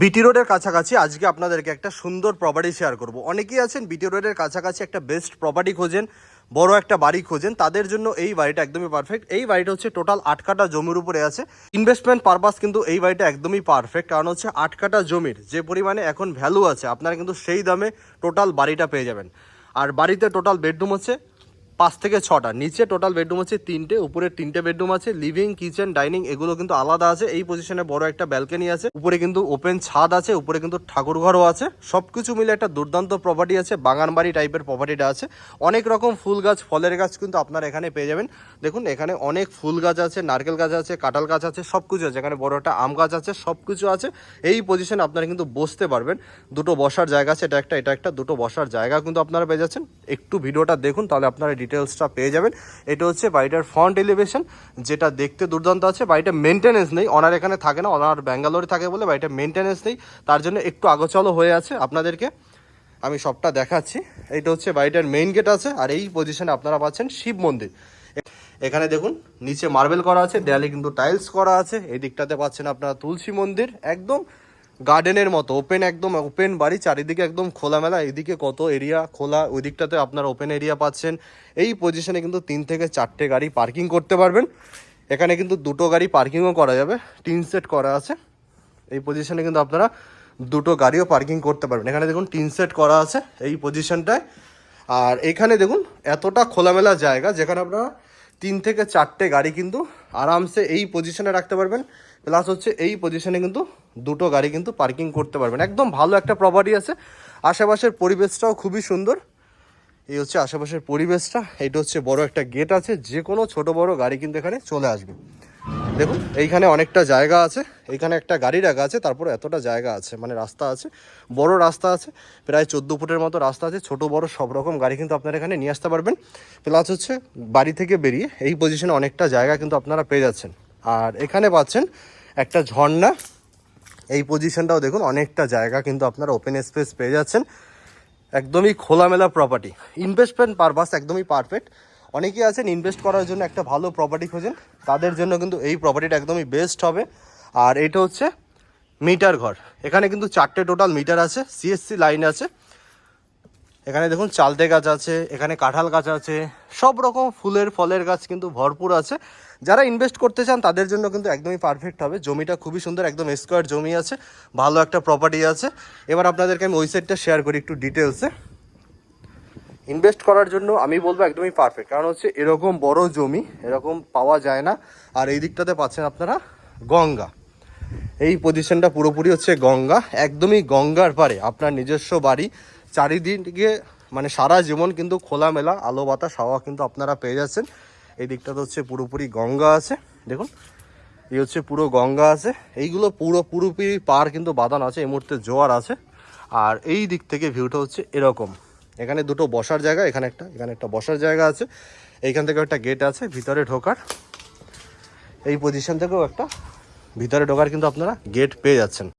বিটি রোডের কাছাকাছি আজকে আপনাদেরকে একটা সুন্দর প্রপার্টি শেয়ার করব। অনেকেই আছেন বিটি রোডের কাছাকাছি একটা বেস্ট প্রপার্টি খোঁজেন, বড় একটা বাড়ি খোঁজেন, তাদের জন্য এই বাড়িটা একদমই পারফেক্ট। এই বাড়িটা হচ্ছে টোটাল 8 কাঠা জমির উপরে আছে। ইনভেস্টমেন্ট পারপাস কিন্তু এই বাড়িটা একদমই পারফেক্ট, কারণ হচ্ছে 8 কাঠা জমির যে পরিমাণে এখন ভ্যালু আছে আপনারা কিন্তু সেই দামে টোটাল বাড়িটা পেয়ে যাবেন। আর বাড়িতে টোটাল বেডরুম হচ্ছে 5 থেকে 6টা, নিচে টোটাল বেডরুম হচ্ছে 3টে, উপরে 3টে বেডরুম আছে। লিভিং, কিচেন, ডাইনিং এগুলো কিন্তু আলাদা আছে। এই পজিশনে বড় একটা ব্যালকনি আছে, উপরে কিন্তু ওপেন ছাদ আছে, উপরে কিন্তু ঠাকুর ঘরও আছে। সবকিছু মিলে একটা দুর্দান্ত প্রপার্টি আছে, বাগান বাড়ি টাইপের প্রপার্টিটা আছে। অনেক রকম ফুল গাছ, ফলের গাছ কিন্তু আপনারা এখানে পেয়ে যাবেন। দেখুন এখানে অনেক ফুল গাছ আছে, নারকেল গাছ আছে, কাঁঠাল গাছ আছে, সব কিছু আছে। এখানে বড় একটা আম গাছ আছে, সব কিছু আছে। এই পজিশনে আপনারা কিন্তু বসতে পারবেন। দুটো বসার জায়গা আছে, এটা একটা দুটো বসার জায়গা কিন্তু আপনারা পেয়ে যাচ্ছেন। একটু ভিডিওটা দেখুন তাহলে আপনারা ডিটেলসটা পেয়ে যাবেন। এটা হচ্ছে বাড়িটার ফ্রন্ট এলিভেশন, যেটা দেখতে দুর্দান্ত আছে। বাড়িটা মেনটেনেন্স নেই, ওনার এখানে থাকে না, ওনার ব্যাঙ্গালোরে থাকে বলে বাড়িটা মেনটেনেন্স নেই, তার জন্য একটু আগোচলো হয়ে আছে। আপনাদেরকে আমি সবটা দেখাচ্ছি। এইটা হচ্ছে বাড়িটার মেইন গেট আছে, আর এই পজিশনে আপনারা পাচ্ছেন শিব মন্দির। এখানে দেখুন নিচে মার্বেল করা আছে, দেয়ালে কিন্তু টাইলস করা আছে। এই দিকটাতে পাচ্ছেন আপনারা তুলসী মন্দির, একদম গার্ডেনের মতো ওপেন, একদম ওপেন বাড়ি, চারিদিকে একদম খোলামেলা। এদিকে কত এরিয়া খোলা, ওই দিকটাতে আপনারা ওপেন এরিয়া পাচ্ছেন। এই পজিশনে কিন্তু 3 থেকে 4টে গাড়ি পার্কিং করতে পারবেন। এখানে কিন্তু 2টো গাড়ি পার্কিংও করা যাবে, টিন সেট করা আছে। এই পজিশনে কিন্তু আপনারা 2টো গাড়িও পার্কিং করতে পারবেন। এখানে দেখুন টিন সেট করা আছে এই পজিশনটায়। আর এখানে দেখুন এতটা খোলামেলা জায়গা, যেখানে আপনারা 3 থেকে 4টে গাড়ি কিন্তু আরামসে এই পজিশনে রাখতে পারবেন। প্লাস হচ্ছে এই পজিশনে কিন্তু 2টো গাড়ি কিন্তু পার্কিং করতে পারবেন। একদম ভালো একটা প্রপার্টি আছে। আশেপাশের পরিবেশটাও খুবই সুন্দর। এই হচ্ছে আশেপাশের পরিবেশটা। এইটা হচ্ছে বড় একটা গেট আছে, যে কোনো ছোট বড় গাড়ি কিন্তু এখানে চলে আসবে। দেখুন এইখানে অনেকটা জায়গা আছে, এইখানে একটা গাড়ি রাখা আছে, তারপর এতটা জায়গা আছে, মানে রাস্তা আছে, বড় রাস্তা আছে, প্রায় 14 ফুটের মতো রাস্তা আছে। ছোট বড় সব রকম গাড়ি কিন্তু আপনারা এখানে নিয়ে আসতে পারবেন। প্লাস হচ্ছে বাড়ি থেকে বেরিয়ে এই পজিশনে অনেকটা জায়গা কিন্তু আপনারা পেয়ে যাচ্ছেন। আর এখানে পাচ্ছেন একটা ঝর্ণা। এই পজিশনটাও দেখুন, অনেকটা জায়গা কিন্তু আপনারা ওপেন স্পেস পেয়ে যাচ্ছেন। একদমই খোলামেলা প্রপার্টি, ইনভেস্টমেন্ট পারপাস একদমই পারফেক্ট। অনেকেই আছেন ইনভেস্ট করার জন্য একটা ভালো প্রপার্টি খোঁজেন, তাদের জন্য কিন্তু এই প্রপার্টিটা একদমই বেস্ট হবে। আর এটা হচ্ছে মিটার ঘর। এখানে কিন্তু 4টে টোটাল মিটার আছে, সিএসসি লাইন আছে। এখানে দেখুন চালতে গাছ আছে, এখানে কাঁঠাল গাছ আছে, সব রকম ফুলের ফলের গাছ কিন্তু ভরপুর আছে। যারা ইনভেস্ট করতে চান তাদের জন্য কিন্তু একদমই পারফেক্ট হবে। জমিটা খুবই সুন্দর, একদম স্কোয়ার জমি আছে, ভালো একটা প্রপার্টি আছে। এবার আপনাদেরকে আমি ওই সাইডটা শেয়ার করি একটু ডিটেলসে। ইনভেস্ট করার জন্য আমি বলবো একদমই পারফেক্ট, কারণ হচ্ছে এরকম বড় জমি এরকম পাওয়া যায় না। আর এই দিকটাতে পাচ্ছেন আপনারা গঙ্গা। এই পজিশনটা পুরোপুরি হচ্ছে গঙ্গা, একদমই গঙ্গার পারে আপনার নিজস্ব বাড়ি। চারিদিকে মানে সারা জীবন কিন্তু খোলামেলা আলো বাতাস হাওয়া কিন্তু আপনারা পেয়ে যাচ্ছেন। এই দিকটাতে হচ্ছে পুরোপুরি গঙ্গা আছে। দেখুন এই হচ্ছে পুরো গঙ্গা আছে, এইগুলো পুরোপুরি পার কিন্তু বাঁধানো আছে। এই মুহূর্তে জোয়ার আছে। আর এই দিক থেকে ভিউটা হচ্ছে এরকম। এখানে 2টো বসার জায়গা, এখানে একটা বসার জায়গা আছে। এইখান থেকে একটা গেট আছে ভিতরে ঢোকার। এই পজিশন থেকেও একটা ভিতরে ঢোকার কিন্তু আপনারা গেট পেয়ে যাচ্ছেন।